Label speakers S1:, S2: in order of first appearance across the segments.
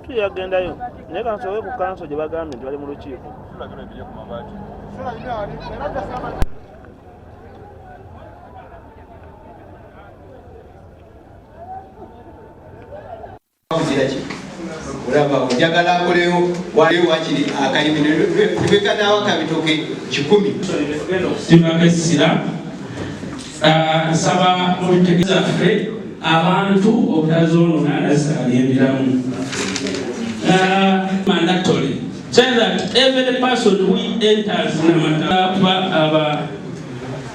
S1: tuyagendayo naye kansoboye ku kanso gye bagambye nti bali mu lukiiko.
S2: Olaba njagala akolewo waliwo wakiri akayimiro tebekanawo akabitoke 10
S3: tibakesira nsaba mu bitegeeza ffe abantu obutazoonona nasalyembiramu mandatory say that every person who enters Namataba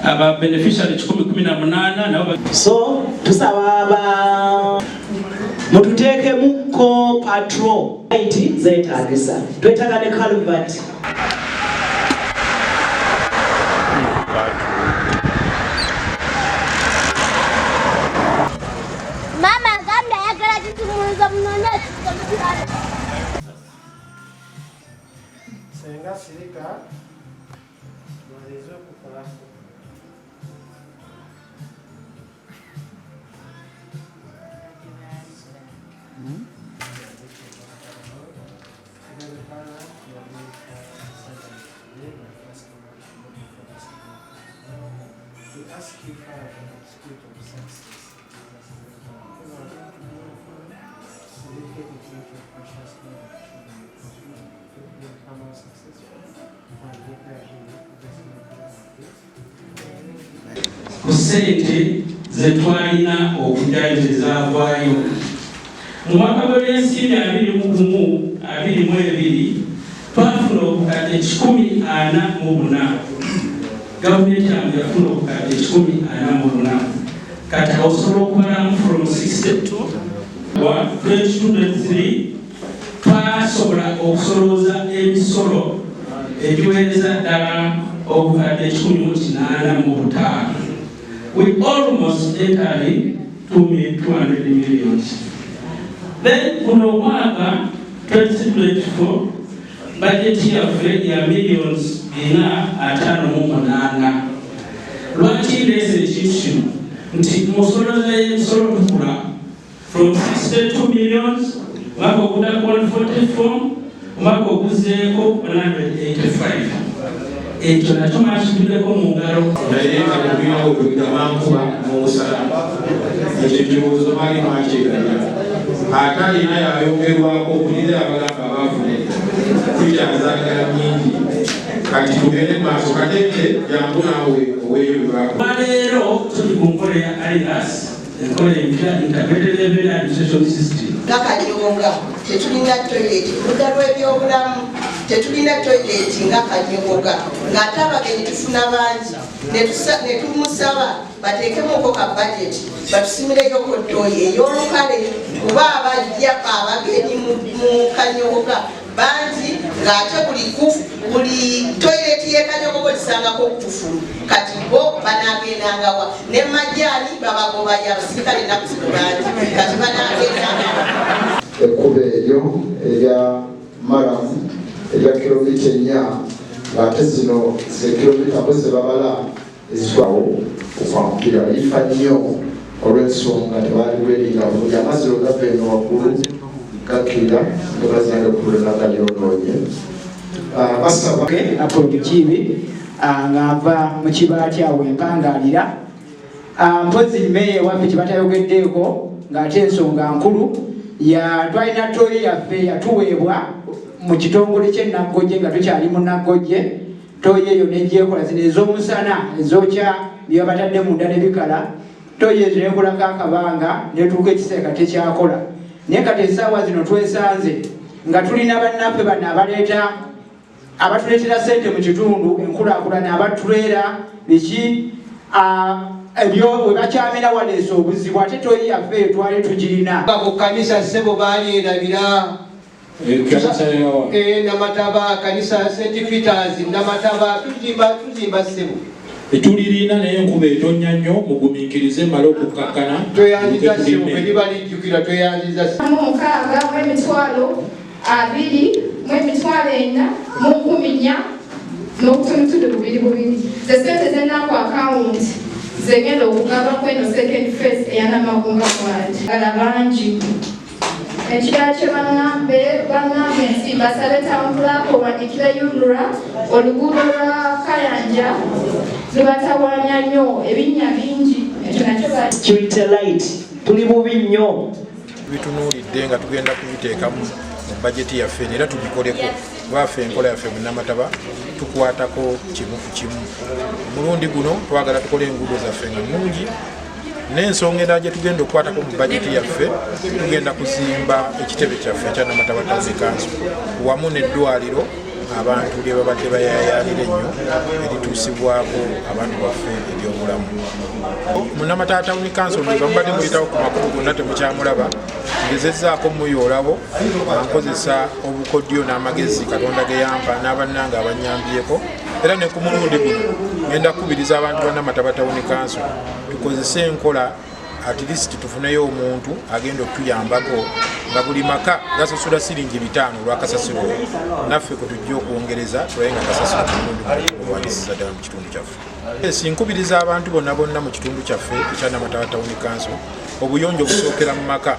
S3: aba beneficiary 18 nabo
S4: so tusaba mututeke muko patrol IT zetagisa twetaka ne calvert
S5: mama gamla yagala kitumuliza mnonya
S1: senga sirika walizo kukola
S3: ku ssente ze twalina okujajezaavaayo mu mwaka gw'ebyensimbi 2021-2022 twafuna obukadde 144 gavumenti yange yafuna obukadde 144 kati osobola okubalamu from 62 2023 twasobola okusolooza emisolo egiweereza ddala obukadde 185 with almost entering 200 million. Then kuno mwaka 2024 budget yaffe ya millions 458. Lwaki lese ekisimo nti musoloza y'emisolo tukula from 62 millions mwaka ogudako 144 mwaka oguzeeko 185. ekyo nakyo mwakituddeko mu ngalo
S2: naye nga mubina okugamankuba mu nsala ekyo kibuuzo bali mwakyeganya ate alina yayogerwako okulira abagamba baafune tukyazagala nyingi kati tugende maaso kateke jangu naawe oweeyo bibako
S3: leero tuli ku nkola ya IRAS enkola empya integrated revenue administration system
S6: ngakanyonga tetulina toilet kuludda lw'ebyobulamu tetulina toilet nga kanyonga ng'ate abagenyi tufuna bangi ne tumusaba bateekemuko ka budget batusimireyo toyi ey'olukale kuba abajja abagenyi mu kanyonga bangi ng'ate buli toilet y'ekanyonga olisangako kufulu kati bo banaagendangawa ne majaani babagoba y'abasirikale naku zino bangi kati banaagendangawa
S7: ekkubo eryo erya maramu erya kilomita 4 ng'ate zino zekilomita ze babala ezitwawo okwamukira lifa nnyo olw'ensonga tebaali lweringa bulungi amazzi lwe gava eno waggulu gakkirira ne bazanga okulona nga lyonoonye basaba
S4: Apolo Kibi ng'ava mu kibala Kyabwe empangaalira mpozi meeya waffe kye batayogeddeeko ng'ate ensonga nkulu twalina toyi yaffe yatuweebwa mu kitongole ky'Ennagojje nga tukyali mu Nnagojje toyi eyo n'egyekola zino ez'omusana ezookya bye batadde munda n'ebikala toyi ezo nekolako akabanga netuuka ekiseera tekyakola naye kati essaawa zino twesanze nga tulina bannaffe bano abatuleetera ssente mu kitundu enkulaakulana abatuleera biki ebyo bwe bakyamira waleesa obuzibu ate toyi yaffe eyo twali tugirina
S2: ku kanisa ssebo balyerabira Namataba kanisa St. Peters Namataba tuzimba ssebo
S8: etulirina naye enkuba etonnya nnyo mugumiikirize male okukakkana
S2: tweyanziza ssebo eribalijjukira tweyanziza
S5: mukaaga mu emitwalo 2,414
S9: n'obutonotono bubiri ze ssente zennaku akawunti zegenda okugaba kweno second phase eyanamagunga kwati ala bangi ekirala kye baŋŋambye nti basabe town clerk owandikira yulura oluguudo lwa Kayanja lubatawaanya nnyo ebinnya bingi ekyo nakyo
S10: security light tuli bubi nnyo
S2: bitunuulidde nga tugenda kubiteekamu mu bajeti yaffe era tubikoleko lwaffe enkola yaffe mu Namataba tukwatako kimu ku kimu. Omulundi guno twagala tukole enguudo zaffe nga nnungi n'ensonga endala gye tugenda okukwatako mu bajeti yaffe tugenda kuzimba ekitebe kyaffe ekya Namataba Town Council wamu n'eddwaliro abantu lye babadde bayayaalira ennyo erituusibwako abantu baffe ebyobulamu. Mu Namataba Town Council bamubadde muyitawo ku makulu gonna temukyamulaba ngezezzaako muyoolabo nkozesa obukodyo n'amagezi Katonda ge yampa n'abannange abanyambyeko era ne ku mulundi guno ngenda kukubiriza abantu ba Namataba Town Council tukozese enkola at least tufuneyo omuntu agenda okutuyambako nga buli maka gasasula siringi 5 lwa kasasiro naffe kwe tujja okwongereza tulaye nga kasasiro kulwanyisiza ddala mu kitundu kyaffe. Nkubiriza abantu bonna mu kitundu kyaffe ekya Namataba Town Council obuyonjo busookera mu maka.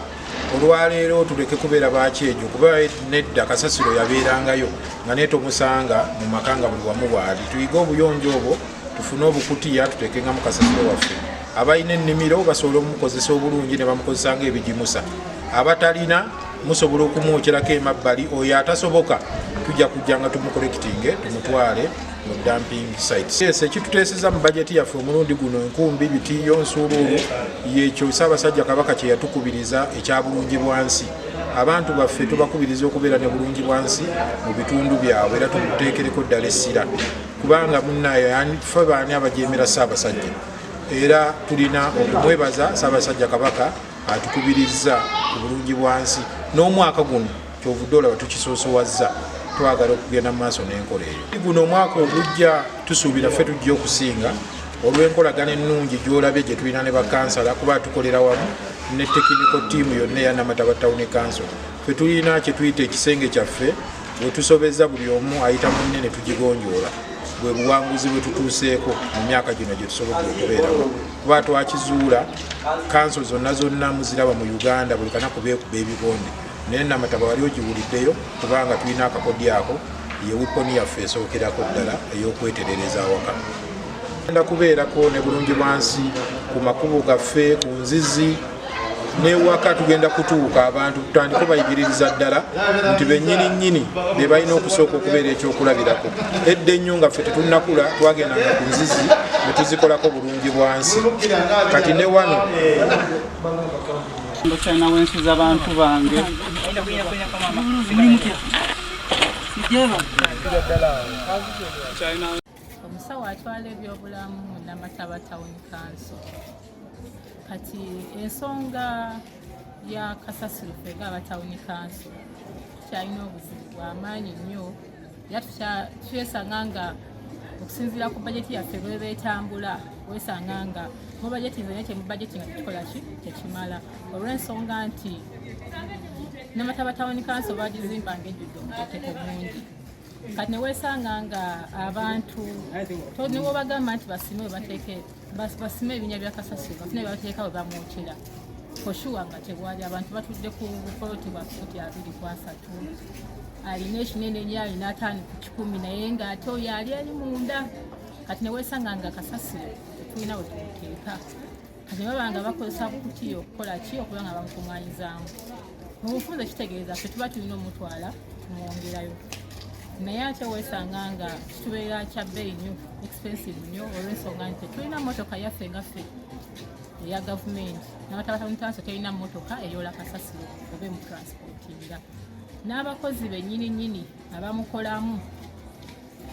S2: Olwaleero tuleke kubeera bakyejo kuba nedda kasasiro yabeerangayo nga neetomusanga mu maka nga buli wamu bwali. Tuyiga obuyonjo obwo tufune obukutiya tutekenga mu kasasiro waffe. Abalina ennimiro basobola omukozesa obulungi ne bamukozesanga ebigimusa. Abatalina musobola okumwokyerako emabbali oyo atasoboka tujja kujja nga tumukolekitinge tumutwale mu dumping sites. Ekituteeseza mu bajeti yaffe omulundi guno enkumbi bitiyo nsuuluulu yekyo Ssaabasajja Kabaka kye yatukubiriza ekya bulungi bwansi. Abantu baffe tubakubiriza okubeera ne bulungi bwansi mu bitundu byabwe era tumuteekereko ddala essira kubanga munnaye ffe baani abajeemera Ssaabasajja era tulina okumwebaza Ssaabasajja Kabaka atukubiriza ku bulungi bwansi n'omwaka guno kyovudde olaba tukisoosowazza twagala okugenda mu maaso n'enkola eyo. Guno omwaka ogujja tusuubira ffe tujja okusinga olw'enkolagana ennungi gy'olabye gye tulina ne bakansala kuba tukolera wamu ne technical team yonna eya Namataba Town Council. Ffe tulina kye tuyita ekisenge kyaffe we tusobezza buli omu ayita munne ne tugigonjoola bwe buwanguzi bwe tutuuseeko mu myaka gino gye tusobodde okubeerawo kuba twakizuula kanso zonna muziraba mu Uganda buli kanaku beekuba ebikonde naye Namataba wali ogiwuliddeyo kubanga tulina akakodi ako ye wiponi yaffe esookerako ddala ey'okweterereza awaka. Tugenda kubeerako ne bulungi bwansi ku makubo gaffe ku nzizi n'ewaka tugenda kutuuka abantu tutandika bayigiririza ddala nti bennyini be balina okusooka okubeera ekyokulabirako. Edda ennyo nga ffe tetunnakula twagendanga ku nzizi ne tuzikolako bulungi bwansi kati ne wano
S11: China wensuza abantu bange
S12: omusawo atwala ebyobulamu mu Namataba Town Council. Kati ensonga ya kasasiro ffe ng'aba Town Council tukyalina obuzibu bw'amaanyi nnyo era tuyesanga nga okusinziira ku bajeti yaffe bweba etambula wesanga nga mu bajeti zonna kye mu bajeti nga tetukola tekimala olw'ensonga nti Namataba Town Council bagizimba ng'ejjudde omuteeko mungi kati ne weesanga nga abantu ne bw'obagamba nti basime ebinya bya kasasiro bafune bye bateeka bwe bamwokyera koshuwa nga tewali abantu batudde ku bukoloti bwa futi 2.3 alina ekinene nnyo alina 5 ku 10 naye ng'ate oyo ali eri munda kati ne weesanga nga kasasiro tetulina bwe tumuteeka kati babanga bakozesa bukutiya okukola ki okuba nga bamukuŋŋaanyizaamu mu bufunze kitegeeza ffe tuba tulina omutwala tumwongerayo naye ate weesanga nga kitubeera kya bbeeyi nnyo expensive nnyo olw'ensonga nti tetulina mmotoka yaffe nga ffe eya gavumenti. Namataba Town Council terina mmotoka eyoola kasasiro oba emutransportinga n'abakozi bennyini abamukolamu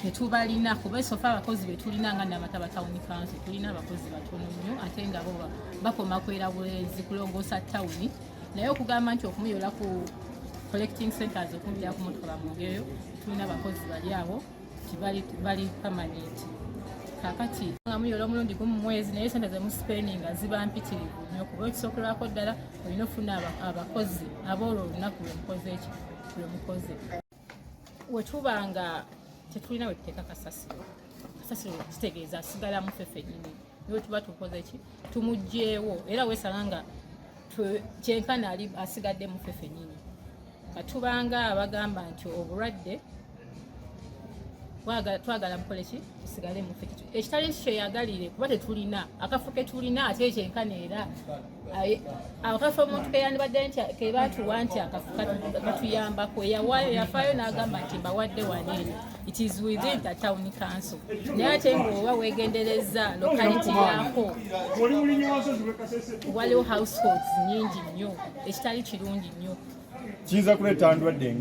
S12: tetubalina kuba esofa abakozi betulina nga Namataba Town Council tulina abakozi batono nnyo ate nga bo bakoma kwera bulenzi kulongoosa tawuni naye okugamba nti okumuyoola ku collecting centers okumbira ku motoka bamwogereyo tulina abakozi bali abo bali permanent. Kakati nga muyoola omulundi gumu mu mwezi naye sente zemuspendinga ziba mpitirivu nnyo kuba ekisookerwako ddala olina okufuna abakozi aboolwo olunaku lwemukoze. We tuba nga tetulina we tuteeka kasasiro kitegeeza asigala mu ffe ffennyini niwe tuba tukoze ki tumugjeewo era weesala nga kyenkana ali asigadde mu ffe ffennyini katubanga abagamba nti obulwadde twagala mukole ki tusigale mu ffe ekitali kyeyagalire kuba tetulina akafo ke tulina ate kyenkana era akafo omuntu keyandibadde nti kebatuwa nti akafo katuyambako yafaayo n'agamba nti mbawadde waneeri it is within the town council naye ate ngaoba weegendereza locality yaako waliwo households nyingi nnyo ekitali kirungi nnyo
S13: kiyinza kuleeta ndwadde